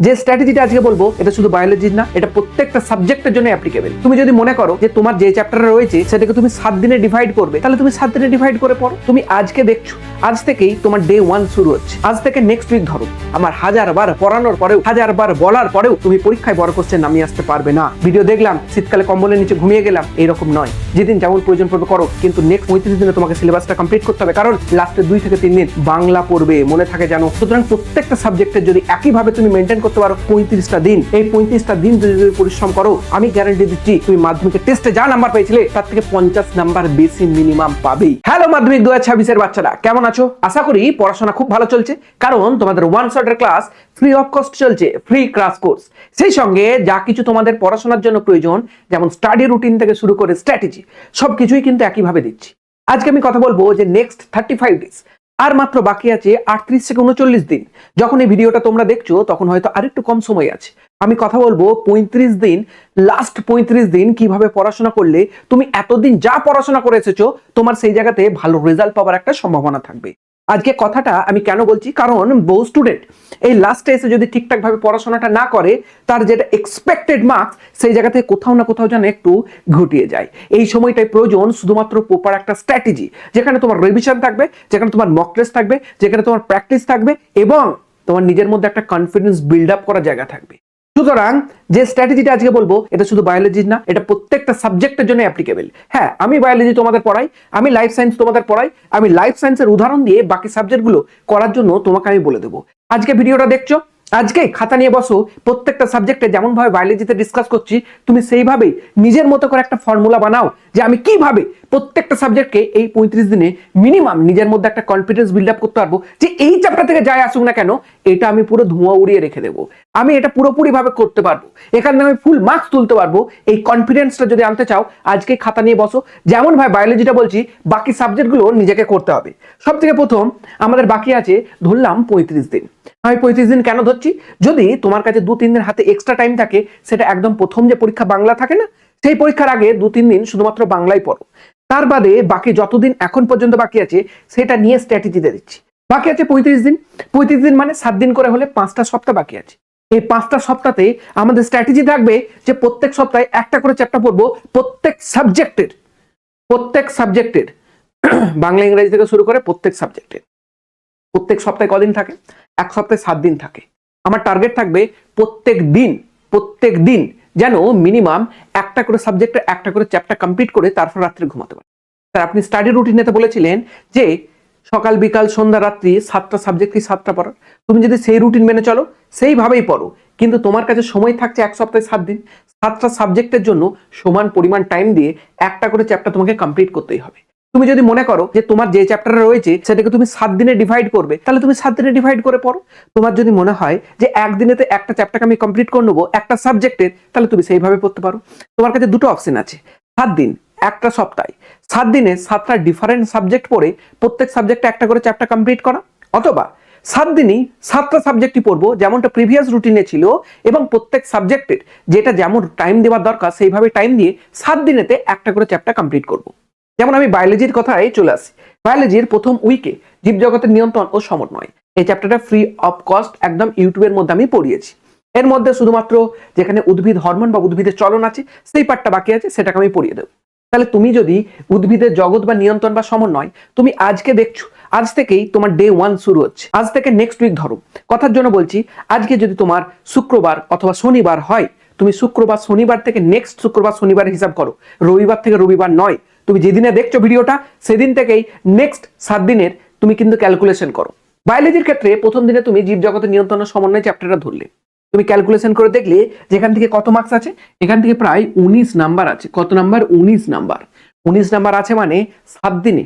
যে স্ট্র্যাটেজিটা আজকে বলবো এটা শুধু বায়োলজির না, এটা প্রত্যেকটা সাবজেক্টের জন্য অ্যাপ্লিকেবল। তুমি যদি মনে করো যে তোমার যে চ্যাপ্টার রয়েছে সেটাকে তুমি 7 দিনে ডিভাইড করবে, তাহলে তুমি 7 দিনে ডিভাইড করে পড়ো। তুমি আজকে দেখছো, আজ থেকেই তোমার ডে 1 শুরু হচ্ছে। আজ থেকে নেক্সট উইক ধরো, আমার হাজারবার পড়ানোর পরেও, হাজারবার বলার পরেও তুমি পরীক্ষায় বড় কোশ্চেন নামিয়ে আসতে পারবে না। ভিডিও দেখলাম, শীতকালে কম্বলের নিচে ঘুমিয়ে গেলাম, এরকম নয়। যেদিন যেমন প্রয়োজন পড়বে করো, কিন্তু নেক্সট 35 দিনে তোমাকে সিলেবাসটা কমপ্লিট করতে হবে, কারণ লাস্টে 2 থেকে 3 দিন বাংলা পড়বে, মনে থাকে জানো। সুতরাং প্রত্যেকটা সাবজেক্টের যদি একইভাবে তুমি মেনটেন করতে পারো 35টা দিন, এই 35টা দিন যদি পরিশ্রম করো, আমি গ্যারান্টি দিচ্ছি তুমি মাধ্যমিকের টেস্টে যা নাম্বার পেয়েছিলে তার থেকে 50 নাম্বার বেশি মিনিমাম পাবেই। হ্যালো মাধ্যমিক 2026 এর বাচ্চারা, কেমন আছো? আশা করি পড়াশোনা খুব ভালো চলছে, কারণ তোমাদের ওয়ান শটের ক্লাস ফ্রি অফ কস্ট চলছে, ফ্রি ক্রাশ কোর্স। সেই সঙ্গে যা কিছু তোমাদের পড়াশোনার জন্য প্রয়োজন, যেমন স্টাডি রুটিন থেকে শুরু করে স্ট্র্যাটেজি, সবকিছুই কিন্তু একইভাবে দিচ্ছি। আজকে আমি কথা বলবো যে নেক্সট 35 ডেজ, আর মাত্র বাকি আছে 38 থেকে 39 দিন। যখন এই ভিডিওটা তোমরা দেখছো তখন হয়তো আরেকটু কম সময় আছে। আমি কথা বলবো 35 দিন, লাস্ট 35 দিন কিভাবে পড়াশোনা করলে তুমি এতদিন যা পড়াশোনা করে এসেছো তোমার সেই জায়গাতে ভালো রেজাল্ট পাওয়ার একটা সম্ভাবনা থাকবে। আজকে কথাটা আমি কেন বলছি, কারণ বহু স্টুডেন্ট এই লাস্টে এসে যদি ঠিকঠাক ভাবে পড়াশোনাটা না করে, তার যেটা এক্সপেক্টেড মার্কস সেই জায়গাতে কোথাও না কোথাও যেন একটু ঘটিয়ে যায়। এই সময়টাই প্রয়োজন শুধুমাত্র প্রপার একটা স্ট্র্যাটেজি, যেখানে তোমার রিভিশন থাকবে, যেখানে তোমার মক টেস্ট থাকবে, যেখানে তোমার প্র্যাকটিস থাকবে এবং তোমার নিজের মধ্যে একটা কনফিডেন্স বিল্ড আপ করার জায়গা থাকবে। সুতরাং যে স্ট্র্যাটেজিটা আজকে বলবো এটা শুধু বায়োলজির না, এটা প্রত্যেকটা সাবজেক্টের জন্য অ্যাপ্লিকেবল। হ্যাঁ, আমি বায়োলজি তোমাদের পড়াই, আমি লাইফ সায়েন্স তোমাদের পড়াই, আমি লাইফ সায়েন্সের উদাহরণ দিয়ে বাকি সাবজেক্টগুলো করার জন্য তোমাকে আমি বলে দেবো। আজকে ভিডিওটা দেখছো, আজকে খাতা নিয়ে বসো, প্রত্যেকটা সাবজেক্টে যেমন ভাবে বায়োলজিতে ডিসকাস করছি তুমি সেইভাবেই নিজের মতো করে একটা ফর্মুলা বানাও যে আমি কিভাবে প্রত্যেকটা সাবজেক্টকে এই 35 দিনে মিনিমাম নিজের মধ্যে একটা কনফিডেন্স বিল্ড আপ করতে পারবো, যে এই চ্যাপ্টার থেকে যাই আসুক না কেন এটা আমি পুরো ধোঁয়া উড়িয়ে রেখে দেবো, আমি এটা পুরোপুরি ভাবে করতে পারবো, এখানে আমি ফুল মার্কস তুলতে পারবো। এই কনফিডেন্সটা যদি আনতে চাও আজকে খাতা নিয়ে বসো। যেমন ভাই বায়োলজিটা বলছি, বাকি সাবজেক্টগুলো নিজেকে করতে হবে। সব থেকে প্রথম আমাদের বাকি আছে ধরলাম 35 দিন। আমি 35 দিন কেন ধরছি, যদি তোমার কাছে 2-3 দিন হাতে এক্সট্রা টাইম থাকে, সেটা একদম প্রথম যে পরীক্ষা বাংলা থাকে না, সেই পরীক্ষার আগে 2-3 দিন শুধুমাত্র বাংলায় পড়ো। তার বাদে বাকি যতদিন এখন পর্যন্ত বাকি আছে সেটা নিয়ে স্ট্র্যাটেজিতে দিচ্ছি। বাকি আছে 35 দিন। 35 দিন মানে 7 দিন করে হলে 5টা সপ্তাহ বাকি আছে। এই 5টা সপ্তাহে আমাদের স্ট্র্যাটেজি থাকবে যে প্রত্যেক সপ্তাহে একটা করে চ্যাপ্টার পড়বো, প্রত্যেক সাবজেক্টের বাংলা ইংরেজি থেকে শুরু করে প্রত্যেক সাবজেক্টের। প্রত্যেক সপ্তাহে কদিন থাকে? এক সপ্তাহে 7 দিন থাকে। আমার টার্গেট থাকবে প্রত্যেক দিন যেন মিনিমাম একটা করে সাবজেক্টে একটা করে চ্যাপ্টার কমপ্লিট করে তারপর রাত্রে ঘুমাতে পারে। স্যার আপনি স্টাডি রুটিনেতে বলেছিলেন যে সকাল বিকাল সন্ধ্যা রাত্রি 7টা সাবজেক্টই 7টা পড়ার। তুমি যদি সেই রুটিন মেনে চলো, সেইভাবেই পড়ো, কিন্তু তোমার কাছে সময় থাকছে এক সপ্তাহে 7 দিন। 7টা সাবজেক্টের জন্য সমান পরিমাণ টাইম দিয়ে একটা করে চ্যাপ্টার তোমাকে কমপ্লিট করতেই হবে। তুমি যদি মনে করো যে তোমার যে চ্যাপ্টার রয়েছে সেটাকে তুমি 7 দিনে ডিভাইড করবে, তাহলে তুমি 7 দিনে ডিভাইড করে পড়ো। তোমার যদি মনে হয় যে একদিনেতে একটা চ্যাপ্টারকে আমি কমপ্লিট করে নেবো একটা সাবজেক্টের, তাহলে তুমি সেইভাবে পড়তে পারো। তোমার কাছে দুটো অপশন আছে, 7 দিন, একটা সপ্তাহে 7 দিনে 7টা ডিফারেন্ট সাবজেক্ট পড়ে প্রত্যেক সাবজেক্টে একটা করে চ্যাপ্টার কমপ্লিট করা, অথবা 7 দিনই 7টা সাবজেক্টই পড়বো যেমনটা প্রিভিয়াস রুটিনে ছিল, এবং প্রত্যেক সাবজেক্টের যেটা যেমন টাইম দেওয়ার দরকার সেইভাবে টাইম দিয়ে 7 দিনেতে একটা করে চ্যাপ্টার কমপ্লিট করবো। যেমন আমি বায়োলজির কথায় চলে আসি। বায়োলজির প্রথম উইকে জীবজগতের নিয়ন্ত্রণ ও সমন্বয়, এই চ্যাপ্টারটা ফ্রি অফ কস্ট একদম ইউটিউবের মধ্যে আমি পড়িয়েছি। এর মধ্যে শুধুমাত্র যেখানে উদ্ভিদ হরমোন বা উদ্ভিদের চলন আছে সেই পার্টটা বাকি আছে, সেটাকে আমি পড়িয়ে দেবো। তাহলে তুমি যদি উদ্ভিদের জগৎ বা নিয়ন্ত্রণ বা সমন্বয় তুমি আজকে দেখছো, আজ থেকেই তোমার ডে 1 শুরু হচ্ছে। আজ থেকে নেক্সট উইক ধরো, কথার জন্য বলছি, আজকে যদি তোমার শুক্রবার অথবা শনিবার হয়, তুমি শুক্রবার শনিবার থেকে নেক্সট শুক্রবার শনিবারের হিসাব করো, রবিবার থেকে রবিবার নয়। তুমি যেদিনে দেখছো ভিডিওটা সেদিন থেকেই নেক্সট 7 দিনের তুমি কিন্তু ক্যালকুলেশন করো। বায়োলজির ক্ষেত্রে প্রথম দিনে তুমি জীবজগতের নিয়ন্ত্রণ ও সমন্বয় চ্যাপ্টারটা ধরলে, তুমি ক্যালকুলেশন করে দেখলে যেখান থেকে কত মার্কস আছে, এখান থেকে প্রায় 19 নাম্বার আছে। কত নাম্বার? 19 নাম্বার। 19 নাম্বার আছে মানে 7 দিনে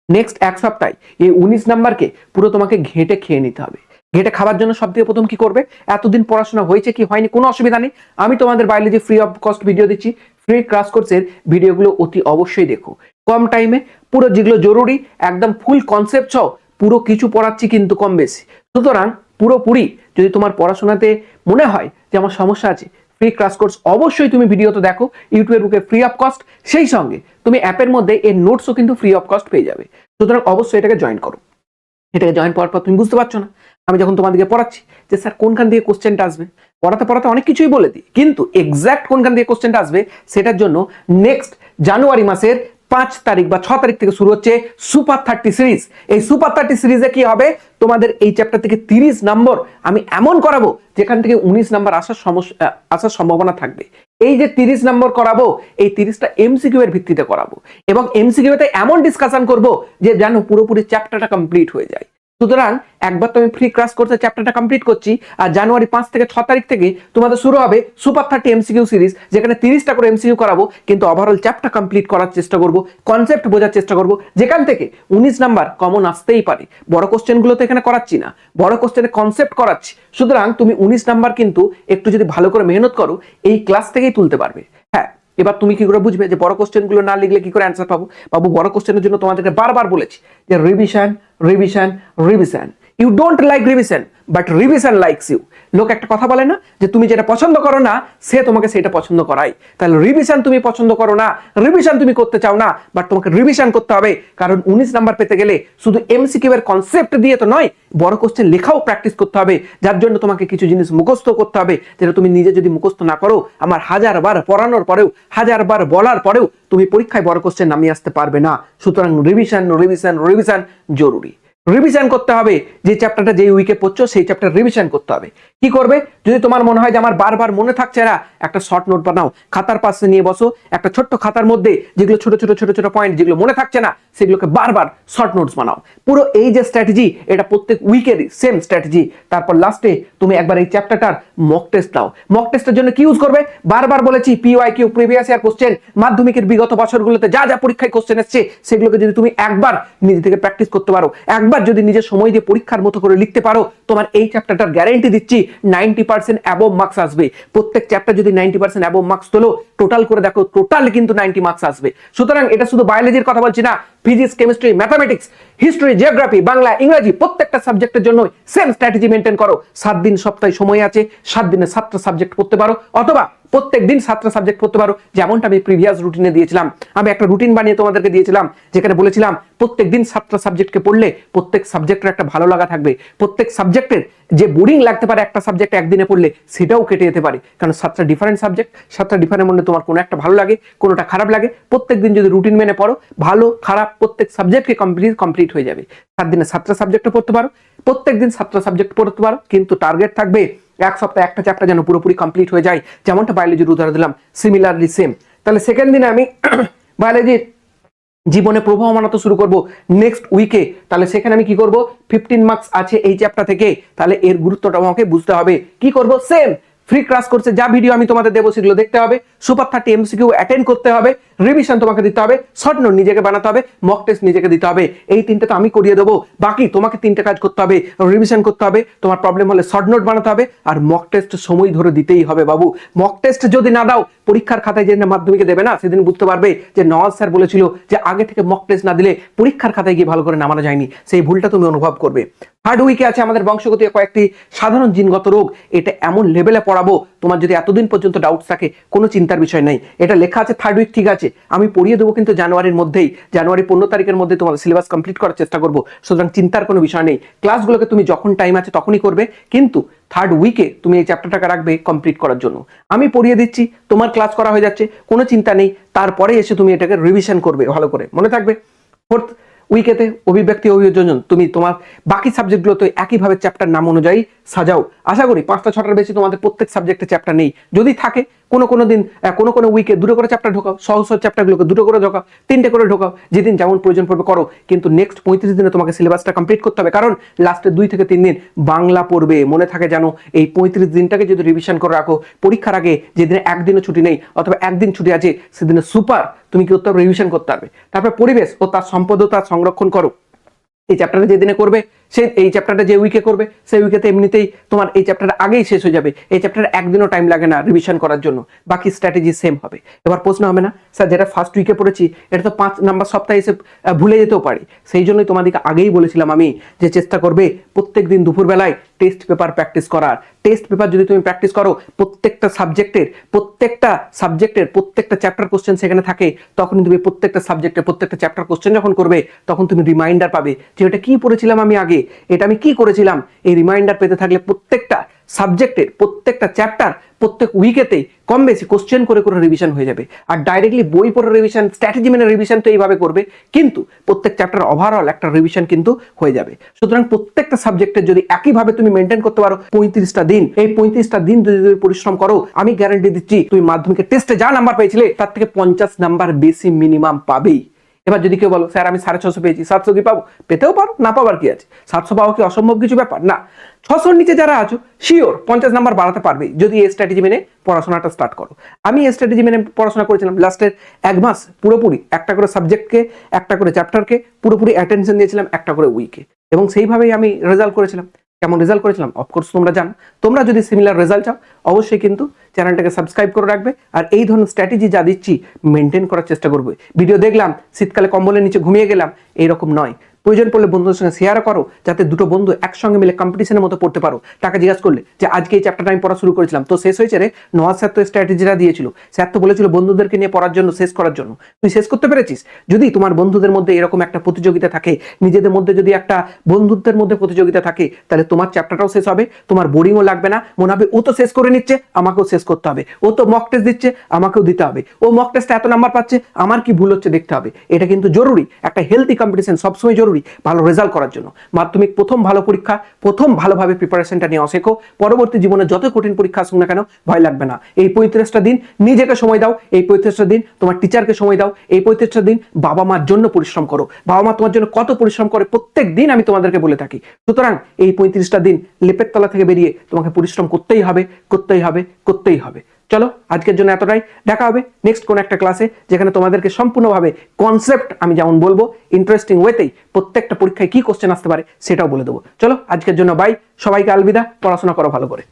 নেক্সট এক সপ্তাহে এই 19 নাম্বারকে পুরো তোমাকে ঘেঁটে খেয়ে নিতে হবে। ঘেঁটে খাবার জন্য সব থেকে প্রথম কি করবে, এতদিন পড়াশোনা হয়েছে কি হয়নি কোনো অসুবিধা নেই, আমি তোমাদের biology free of cost video দিচ্ছি। ফ্রি ক্লাস কোর্সের ভিডিওগুলো অতি অবশ্যই দেখো, কম টাইমে পুরো যেগুলো জরুরি একদম ফুল কনসেপ্ট সহ পুরো কিছু পড়াচ্ছি কিন্তু কম বেশি। সুতরাং পুরোপুরি যদি তোমার পড়াশোনাতে মনে হয় যে আমার সমস্যা আছে, ফ্রি ক্লাস কোর্স অবশ্যই তুমি ভিডিওতে দেখো, ইউটিউবের বুকে ফ্রি অফ কস্ট। সেই সঙ্গে তুমি অ্যাপের মধ্যে এর নোটসও কিন্তু ফ্রি অফ কস্ট পেয়ে যাবে। সুতরাং অবশ্যই এটাকে জয়েন করো। এটাকে জয়েন পাওয়ার পর তুমি বুঝতে পারছো না, আমি যখন তোমাদেরকে পড়াচ্ছি যে স্যার কোনখান দিয়ে কোশ্চেনটা আসবে, পড়াতে পড়াতে অনেক কিছুই বলে দিই, কিন্তু এক্সাক্ট কোনখান দিয়ে কোশ্চেনটা আসবে সেটার জন্য নেক্সট জানুয়ারি মাসের 5 তারিখ বা 6 তারিখ থেকে শুরু হচ্ছে সুপার 30 সিরিজ। এই সুপার 30 সিরিজে কি হবে, তোমাদের এই চ্যাপ্টার থেকে 30 নম্বর আমি এমন করাবো যেখান থেকে 19 নম্বর আসার সম্ভাবনা থাকবে। এই যে 30 নম্বর করাবো, এই 30টা এমসিকিউ এর ভিত্তিতে করাবো এবং এমসিকিউ তে এমন ডিসকাশন করব যে যেন পুরোপুরি চ্যাপ্টারটা কমপ্লিট হয়ে যায়। সুতরাং একবার তো আমি ফ্রি ক্লাস করতে চ্যাপ্টারটা কমপ্লিট করছি, আর জানুয়ারি 5 থেকে 6 তারিখ থেকে তোমাদের শুরু হবে সুপার 30 এমসিকিউ সিরিজ, যেখানে 30টা করে এমসিকিউ করাবো, কিন্তু ওভারঅল চ্যাপ্টার কমপ্লিট করার চেষ্টা করব, কনসেপ্ট বোঝার চেষ্টা করব, যেখান থেকে 19 নাম্বার কমন আসতেই পারে। বড় কোশ্চেনগুলো তো এখানে করাচ্ছি না, বড় কোশ্চেনের কনসেপ্ট করাচ্ছি। সুতরাং তুমি 19 নাম্বার কিন্তু একটু যদি ভালো করে মেহনত করো এই ক্লাস থেকেই তুলতে পারবে। হ্যাঁ, এবার তুমি কি করে বুঝবে যে বড় কোশ্চেনগুলো না লিখলে কি করে অ্যান্সার পাবো? বাবু, বড় কোশ্চেনের জন্য তোমাদেরকে বারবার বলেছি যে revision revision revision. You don't like revision but revision likes you. লোক একটা কথা বলে না যে তুমি যেটা পছন্দ করো না সে তোমাকে সেটা পছন্দ করায়। তাহলে রিভিশন তুমি পছন্দ করো না, রিভিশন তুমি করতে চাও না, বাট তোমাকে রিভিশন করতে হবে। কারণ 19 নাম্বার পেতে গেলে শুধু এমসিকিউ এর কনসেপ্ট দিয়ে তো নয়, বড় কোশ্চেন লেখাও প্র্যাকটিস করতে হবে, যার জন্য তোমাকে কিছু জিনিস মুখস্থ করতে হবে, যেটা তুমি নিজে যদি মুখস্থ না করো, আমার 1000বার পড়ানোর পরেও 1000বার বলার পরেও তুমি পরীক্ষায় বড় কোশ্চেন নামিয়ে আসতে পারবে না। সুতরাং রিভিশন রিভিশন রিভিশন জরুরি। রিভিশন করতে হবে, যে চ্যাপ্টারটা যেই উইকে পড়ছো সেই চ্যাপ্টার রিভিশন করতে হবে। কি করবে, যদি তোমার মনে হয় যে আমার বারবার মনে থাকছে না, একটা শর্ট নোট বানাও, খাতার পাশে নিয়ে বসো, একটা ছোট্ট খাতার মধ্যে যেগুলো ছোট ছোট ছোট ছোট পয়েন্ট যেগুলো মনে থাকছে না সেগুলোকে বারবার শর্ট নোটস বানাও। পুরো এই যে স্ট্র্যাটেজি, এটা প্রত্যেক উইকেরই সেম স্ট্র্যাটেজি। তারপর লাস্টে তুমি একবার এই চ্যাপ্টারটার মক টেস্ট দাও। মক টেস্টের জন্য কি ইউজ করবে, বারবার বলেছি পিওয়াইকিউ প্রিভিয়াস ইয়ার কোশ্চেন, মাধ্যমিকের বিগত বছরগুলোতে যা যা পরীক্ষায় কোশ্চেন এসেছে সেগুলোকে যদি তুমি একবার নিজে থেকে প্র্যাকটিস করতে পারো, একবার যদি নিজের সময় দিয়ে পরীক্ষার মতো করে লিখতে পারো, তোমার এই চ্যাপ্টারটার গ্যারান্টি দিচ্ছি 90% অ্যাবভ মার্কস আসবে। প্রত্যেক চ্যাপ্টার যদি 90% অ্যাবভ মার্কস তোলো, টোটাল করে দেখো, টোটাল কিন্তু 90 মার্কস আসবে। সুতরাং এটা শুধু বায়োলজির কথা বলছি না, physics, chemistry, mathematics, history, geography, Bangla, ইংরেজি প্রত্যেকটা সাবজেক্টের জন্য সেম স্ট্র্যাটেজি মেনটেন করো। 7 দিন সপ্তাহে সময় আছে, 7 দিনে 7টা সাবজেক্ট পড়তে পারো, অথবা প্রত্যেক দিন 7টা সাবজেক্ট পড়তে পারো, যেমনটা আমি প্রিভিয়াস রুটিনে দিয়েছিলাম। আমি একটা রুটিন বানিয়ে তোমাদেরকে দিয়েছিলাম, যেখানে বলেছিলাম প্রত্যেক দিন 7টা সাবজেক্টকে পড়লে প্রত্যেক সাবজেক্টের একটা ভালো লাগা থাকবে। প্রত্যেক সাবজেক্টের যে বোরিং লাগতে পারে একটা সাবজেক্ট একদিনে পড়লে, সেটাও কেটে যেতে পারে। কারণ 7টা ডিফারেন্ট সাবজেক্ট, 7টা ডিফারেন্ট মধ্যে তোমার কোনো একটা ভালো লাগে, কোনোটা খারাপ লাগে। প্রত্যেক দিন যদি রুটিন মেনে পড়ো, ভালো খারাপ প্রত্যেক সাবজেক্টকে কমপ্লিট হয়ে যাবে। 7 দিনে 7টা সাবজেক্টও পড়তে পারো, প্রত্যেক দিন 7টা সাবজেক্ট পড়তে পারো, কিন্তু টার্গেট থাকবে এক সপ্তাহে একটা চ্যাপ্টার যেন পুরোপুরি কমপ্লিট হয়ে যায়, যেমনটা বায়োলজির উদাহরণ দিলাম, সিমিলারলি সেম। তাহলে সেকেন্ড দিনে আমি বায়োলজির জীবনে প্রভাব মানাতে শুরু করব নেক্সট উইকে। তাহলে সেখানে আমি কি করব, 15 মার্কস আছে এই চ্যাপ্টার থেকে, তাহলে এর গুরুত্বটা আমাকে বুঝতে হবে। কি করব, সেম ফ্রি ক্লাস কোর্সে যা ভিডিও আমি তোমাদের দেবো সেগুলো দেখতে হবে, সুপার 30 এমসিকিউ অ্যাটেন্ড করতে হবে, রিভিশন তোমাকে দিতে হবে, শর্ট নোট নিজেকে বানাতে হবে, মক টেস্ট নিজেকে দিতে হবে। এই তিনটে তো আমি করিয়ে দেবো, বাকি তোমাকে 3টে কাজ করতে হবে। রিভিশন করতে হবে, তোমার প্রবলেম হলে শর্ট নোট বানাতে হবে, আর মক টেস্ট সময় ধরে দিতেই হবে বাবু। মক টেস্ট যদি না দাও, পরীক্ষার খাতায় যেদিন মাধ্যমিকে দেবে না, সেদিন বুঝতে পারবে যে নওয়াজ স্যার বলেছিল যে আগে থেকে মক টেস্ট না দিলে পরীক্ষার খাতায় গিয়ে ভালো করে নামানো যায়নি, সেই ভুলটা তুমি অনুভব করবে। থার্ড উইকে আছে আমাদের বংশগত কয়েকটি সাধারণ জিনগত রোগ। এটা এমন লেভেলে পড়াবো, তোমার যদি এতদিন পর্যন্ত ডাউটস থাকে কোনো চিন্তার বিষয় নেই। এটা লেখা আছে থার্ড উইক, ঠিক আছে, আমি পড়িয়ে দেবো কিন্তু জানুয়ারির মধ্যেই, জানুয়ারি 15 তারিখের মধ্যে তোমাদের সিলেবাস কমপ্লিট করার চেষ্টা করবো। সুতরাং চিন্তার কোনো বিষয় নেই, ক্লাসগুলোকে তুমি যখন টাইম আছে তখনই করবে, কিন্তু থার্ড উইকে তুমি এই চ্যাপ্টারটাকে রাখবে কমপ্লিট করার জন্য। আমি পড়িয়ে দিচ্ছি, তোমার ক্লাস করা হয়ে যাচ্ছে, কোনো চিন্তা নেই। তারপরে এসে তুমি এটাকে রিভিশন করবে ভালো করে, মনে থাকবে। ফোর্থ উইকেতে অভিব্যক্তি অভিযোজন তুমি তোমার বাকি সাবজেক্টগুলো তো একইভাবে চ্যাপ্টার নাম অনুযায়ী সাজাও। আশা করি 5টা 6টার বেশি তোমাদের প্রত্যেক সাবজেক্টে চ্যাপ্টার নেই, যদি থাকে কোনো দিন কোনো উইকে 2টো করে চ্যাপ্টার ঢোকাও, সহজ চ্যাপ্টারগুলোকে 2টো করে ঢোকাও, 3টে করে ঢোকাও, যেদিন যেমন প্রয়োজন পড়বে করো। কিন্তু নেক্সট 35 দিনে তোমাকে সিলেবাসটা কমপ্লিট করতে হবে, কারণ লাস্টের 2 থেকে 3 দিন বাংলা পড়বে। মনে থাকে জানো, এই 35 দিনটাকে যদি রিভিশন করে রাখো, পরীক্ষার আগে যেদিনে একদিনও ছুটি নেই অথবা একদিন ছুটি আছে, সেদিনে সুপার তুমি কি করতে হবে, রিভিশন করতে পারবে। তারপর পরিবেশ ও তার সম্পদ ও তার সংরক্ষণ করো। এই চ্যাপ্টারটা যেদিনে করবে, সেই এই চ্যাপ্টারটা যে উইকে করবে, সেই উইকেতে এমনিতেই তোমার এই চ্যাপ্টার আগেই শেষ হয়ে যাবে। এই চ্যাপ্টার একদিনও টাইম লাগে না রিভিশন করার জন্য, বাকি স্ট্র্যাটেজি সেম হবে। এবার প্রশ্ন হবে না, স্যার যেটা ফার্স্ট উইকে পড়েছি এটা তো 5 নাম্বার সপ্তাহে এসে ভুলে যেতেও পারি। সেই জন্যই তোমাদেরকে আগেই বলেছিলাম আমি যে চেষ্টা করবে প্রত্যেক দিন দুপুরবেলায় টেস্ট পেপার প্র্যাকটিস করার। টেস্ট পেপার যদি তুমি প্র্যাকটিস করো, প্রত্যেকটা সাবজেক্টের প্রত্যেকটা চ্যাপ্টার কোশ্চেন সেখানে থাকে, তখন তুমি প্রত্যেকটা সাবজেক্টের প্রত্যেকটা চ্যাপ্টার কোশ্চেন যখন করবে, তখন তুমি রিমাইন্ডার পাবে যে এটা কি পড়েছিলাম আমি আগে, এটা আমি কি করেছিলাম এই রিমাইন্ডার পেতে থাকলে প্রত্যেকটা সাবজেক্টের প্রত্যেকটা চ্যাপ্টার প্রত্যেক উইকেতেই কম বেশি কোশ্চেন করে করে রিভিশন হয়ে যাবে। আর ডাইরেক্টলি বই পড়ে রিভিশন, স্ট্র্যাটেজি মেনে রিভিশন তো এইভাবে করবে, কিন্তু প্রত্যেক চ্যাপ্টার ওভারঅল একটা রিভিশন কিন্তু হয়ে যাবে। সুতরাং প্রত্যেকটা সাবজেক্টের যদি একইভাবে তুমি মেনটেন করতে পারো 35টা দিন, এই 35টা দিন যদি তুমি পরিশ্রম করো, আমি গ্যারান্টি দিচ্ছি তুমি মাধ্যমিকের টেস্টে যা নাম্বার পেয়েছিলে তার থেকে 50 নাম্বার বেশি মিনিমাম পাবেই। এবার যদি কেউ বলো স্যার আমি 650 পেয়েছি, 700 কি পাবো? পেতেও পারো, না পাবার কি আছে? 700 পাওয়া কি অসম্ভব কিছু ব্যাপার না। 600-র নিচে যারা আছো শিওর 50 নাম্বার বাড়াতে পারবে যদি এই স্ট্র্যাটেজি মেনে পড়াশোনাটা স্টার্ট করো। আমি এই স্ট্র্যাটেজি মেনে পড়াশোনা করেছিলাম লাস্টের 1 মাস পুরোপুরি একটা করে সাবজেক্টকে, একটা করে চ্যাপ্টারকে পুরোপুরি অ্যাটেনশন দিয়েছিলাম, একটা করে উইকে, এবং সেইভাবেই আমি রেজাল্ট করেছিলাম। কেমন রেজাল্ট করেছিলাম অফকোর্স তোমরা জানো। তোমরা যদি সিমিলার রেজাল্ট চাও অবশ্যই কিন্তু চ্যানেলটাকে সাবস্ক্রাইব করে রাখবে, আর এই ধরনের স্ট্র্যাটেজি যা দিচ্ছি মেনটেন করার চেষ্টা করবে। ভিডিও দেখলাম শীতকালে কম্বলের নিচে ঘুমিয়ে গেলাম, এইরকম নয়। প্রয়োজন পড়লে বন্ধুদের সঙ্গে শেয়ার করো, যাতে দুটো বন্ধু একসঙ্গে মিলে কম্পিটিশনের মতো পড়তে পারো। তাকে জিজ্ঞাসা করলে যে আজকে এই চ্যাপ্টারটা আমি পড়া শুরু করেছিলাম, তো শেষ হয়েছে রে? নওয়াজ স্যার তো স্ট্র্যাটেজিটা দিয়েছিল, স্যার তো বলেছিল বন্ধুদেরকে নিয়ে পড়ার জন্য, শেষ করার জন্য। তুই শেষ করতে পেরেছিস? যদি তোমার বন্ধুদের মধ্যে এরকম একটা প্রতিযোগিতা থাকে, নিজেদের মধ্যে যদি একটা বন্ধুত্বের মধ্যে প্রতিযোগিতা থাকে, তাহলে তোমার চ্যাপ্টারটাও শেষ হবে, তোমার বোরিংও লাগবে না। মনে হবে ও তো শেষ করে নিচ্ছে, আমাকেও শেষ করতে হবে। ও তো মক টেস্ট দিচ্ছে, আমাকেও দিতে হবে। ও মক টেস্টে এত নাম্বার পাচ্ছে, আমার কি ভুল হচ্ছে দেখতে হবে। এটা কিন্তু জরুরি, একটা হেলদি কম্পিটিশন সবসময় জরুরি ভালো রেজাল্ট করার জন্য। মাধ্যমিক প্রথম ভালো পরীক্ষা, প্রথম ভালোভাবে প্রিপারেশনটা নিয়ে শেখো। পরবর্তী জীবনে যত কঠিন পরীক্ষা আসুক না কেন ভয় লাগবে না। এই 35টা দিন নিজেকে সময় দাও, এই 35টা দিন তোমার টিচারকে সময় দাও, এই 35টা দিন বাবা মার জন্য পরিশ্রম করো। বাবা মা তোমার জন্য কত পরিশ্রম করে প্রত্যেক দিন আমি তোমাদেরকে বলে থাকি। সুতরাং এই 35টা দিন লেপের তলা থেকে বেরিয়ে তোমাকে পরিশ্রম করতেই হবে, করতেই হবে, করতেই হবে। চলো আজকের জন্য এতটাই। দেখা হবে নেক্সট কোন একটা ক্লাসে, যেখানে তোমাদেরকে সম্পূর্ণভাবে কনসেপ্ট আমি যেমন বলবো ইন্টারেস্টিং ওয়েতেই প্রত্যেকটা পরীক্ষায় কি কোশ্চেন আসতে পারে সেটাও বলে দেবো। চলো আজকের জন্য বাই, সবাইকে আলবিদা, পড়াশোনা করো ভালো করে।